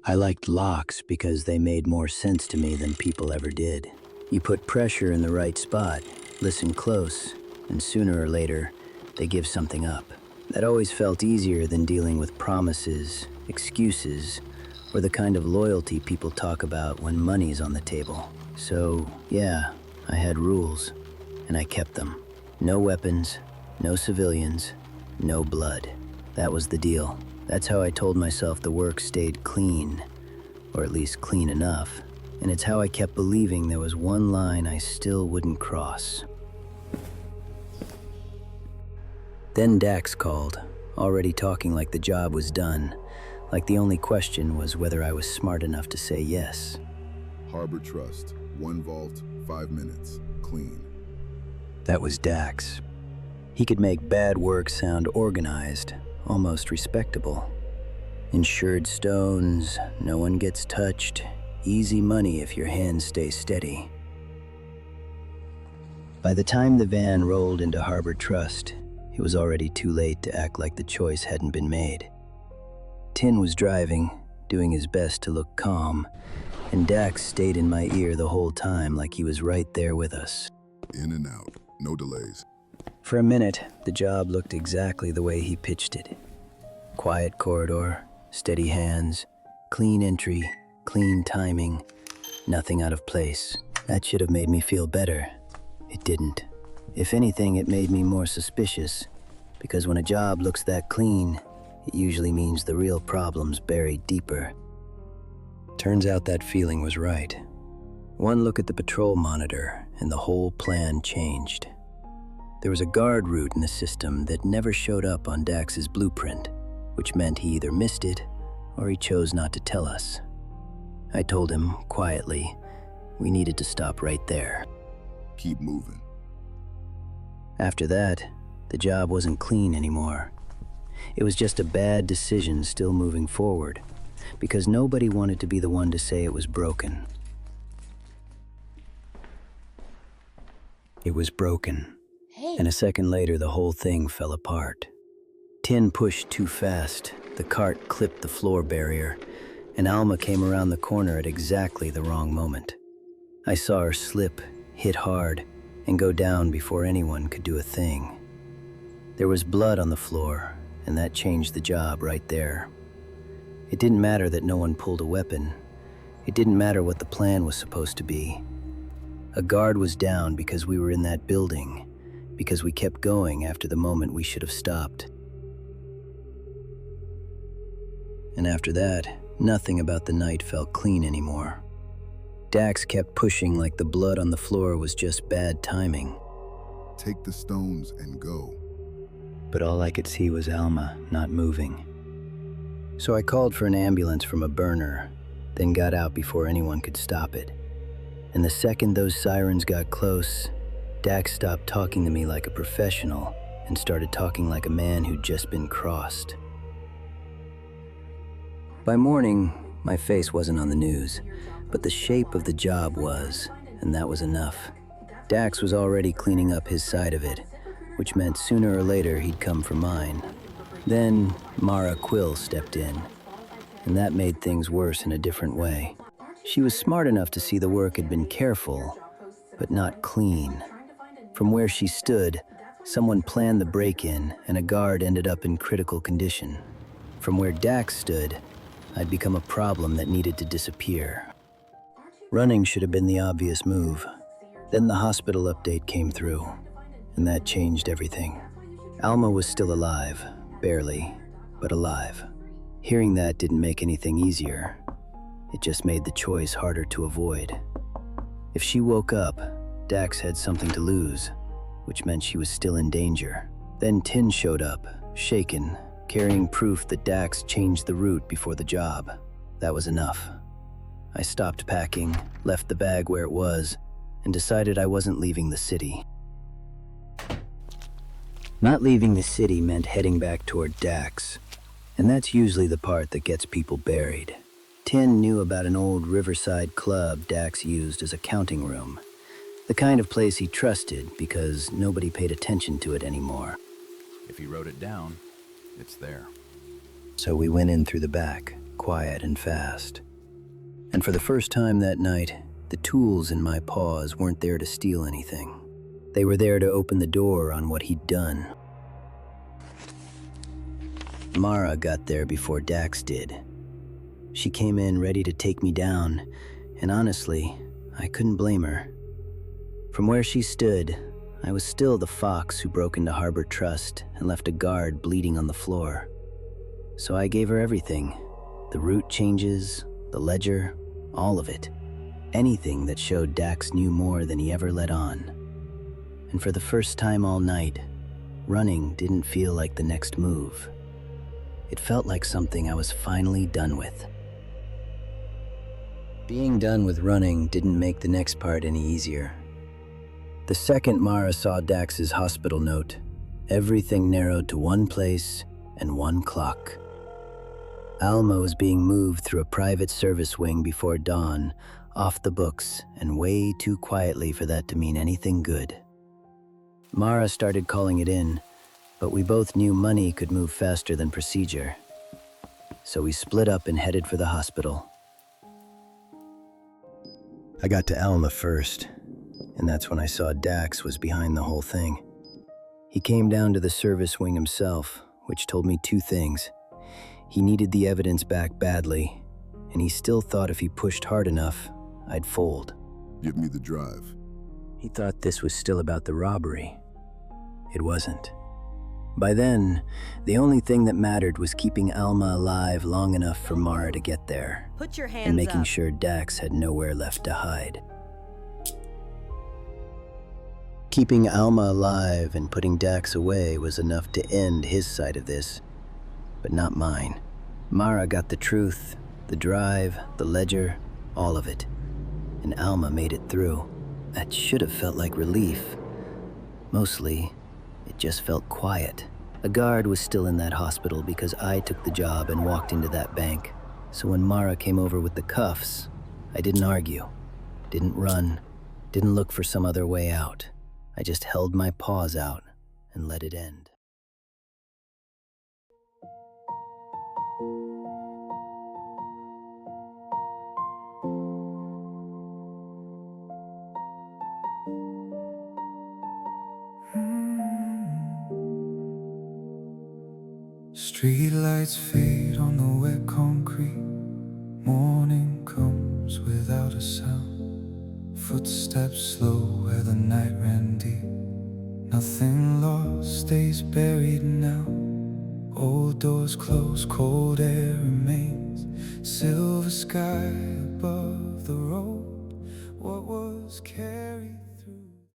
I liked locks because they made more sense to me than people ever did. You put pressure in the right spot, listen close, and sooner or later, they give something up. That always felt easier than dealing with promises, excuses, or the kind of loyalty people talk about when money's on the table. So, yeah, I had rules, and I kept them. No weapons, no civilians, no blood. That was the deal. That's how I told myself the work stayed clean, or at least clean enough. And it's how I kept believing there was one line I still wouldn't cross. Then Dax called, already talking like the job was done, like the only question was whether I was smart enough to say yes. Harbor Trust, 1 vault, 5 minutes, clean. That was Dax. He could make bad work sound organized, almost respectable. Insured stones, no one gets touched, easy money if your hands stay steady. By the time the van rolled into Harbor Trust, it was already too late to act like the choice hadn't been made. Tin was driving, doing his best to look calm, and Dax stayed in my ear the whole time like he was right there with us. In and out, no delays. For a minute, the job looked exactly the way he pitched it. Quiet corridor, steady hands, clean entry, clean timing, nothing out of place. That should have made me feel better. It didn't. If anything, it made me more suspicious, because when a job looks that clean, it usually means the real problem's buried deeper. Turns out that feeling was right. One look at the patrol monitor, and the whole plan changed. There was a guard route in the system that never showed up on Dax's blueprint, which meant he either missed it or he chose not to tell us. I told him, quietly, we needed to stop right there. Keep moving. After that, the job wasn't clean anymore. It was just a bad decision still moving forward, because nobody wanted to be the one to say it was broken. It was broken. And a second later, the whole thing fell apart. Tin pushed too fast, the cart clipped the floor barrier, and Alma came around the corner at exactly the wrong moment. I saw her slip, hit hard, and go down before anyone could do a thing. There was blood on the floor, and that changed the job right there. It didn't matter that no one pulled a weapon. It didn't matter what the plan was supposed to be. A guard was down because we were in that building, because we kept going after the moment we should have stopped. And after that, nothing about the night felt clean anymore. Dax kept pushing like the blood on the floor was just bad timing. Take the stones and go. But all I could see was Alma not moving. So I called for an ambulance from a burner, then got out before anyone could stop it. And the second those sirens got close, Dax stopped talking to me like a professional and started talking like a man who'd just been crossed. By morning, my face wasn't on the news, but the shape of the job was, and that was enough. Dax was already cleaning up his side of it, which meant sooner or later he'd come for mine. Then Mara Quill stepped in, and that made things worse in a different way. She was smart enough to see the work had been careful, but not clean. From where she stood, someone planned the break-in, and a guard ended up in critical condition. From where Dax stood, I'd become a problem that needed to disappear. Running should have been the obvious move. Then the hospital update came through, and that changed everything. Alma was still alive, barely, but alive. Hearing that didn't make anything easier. It just made the choice harder to avoid. If she woke up, Dax had something to lose, which meant she was still in danger. Then Tin showed up, shaken, carrying proof that Dax changed the route before the job. That was enough. I stopped packing, left the bag where it was, and decided I wasn't leaving the city. Not leaving the city meant heading back toward Dax, and that's usually the part that gets people buried. Tin knew about an old riverside club Dax used as a counting room, the kind of place he trusted because nobody paid attention to it anymore. If he wrote it down, it's there. So we went in through the back, quiet and fast. And for the first time that night, the tools in my paws weren't there to steal anything. They were there to open the door on what he'd done. Mara got there before Dax did. She came in ready to take me down, and honestly, I couldn't blame her. From where she stood, I was still the fox who broke into Harbor Trust and left a guard bleeding on the floor. So I gave her everything. The route changes, the ledger, all of it. Anything that showed Dax knew more than he ever let on. And for the first time all night, running didn't feel like the next move. It felt like something I was finally done with. Being done with running didn't make the next part any easier. The second Mara saw Dax's hospital note, everything narrowed to one place and one clock. Alma was being moved through a private service wing before dawn, off the books, and way too quietly for that to mean anything good. Mara started calling it in, but we both knew money could move faster than procedure. So we split up and headed for the hospital. I got to Alma first, and that's when I saw Dax was behind the whole thing. He came down to the service wing himself, which told me two things. He needed the evidence back badly, and he still thought if he pushed hard enough, I'd fold. Give me the drive. He thought this was still about the robbery. It wasn't. By then, the only thing that mattered was keeping Alma alive long enough for Mara to get there. Put your hands and making up. sure Dax had nowhere left to hide. Keeping Alma alive and putting Dax away was enough to end his side of this, but not mine. Mara got the truth, the drive, the ledger, all of it. And Alma made it through. That should have felt like relief. Mostly, it just felt quiet. A guard was still in that hospital because I took the job and walked into that bank. So when Mara came over with the cuffs, I didn't argue, didn't run, didn't look for some other way out. I just held my paws out and let it end. Street lights fade on the wet concrete. Morning comes without a sound. Footsteps slow where the night ran deep. Nothing lost stays buried now. Old doors close, cold air remains. Silver sky above the road. What was carried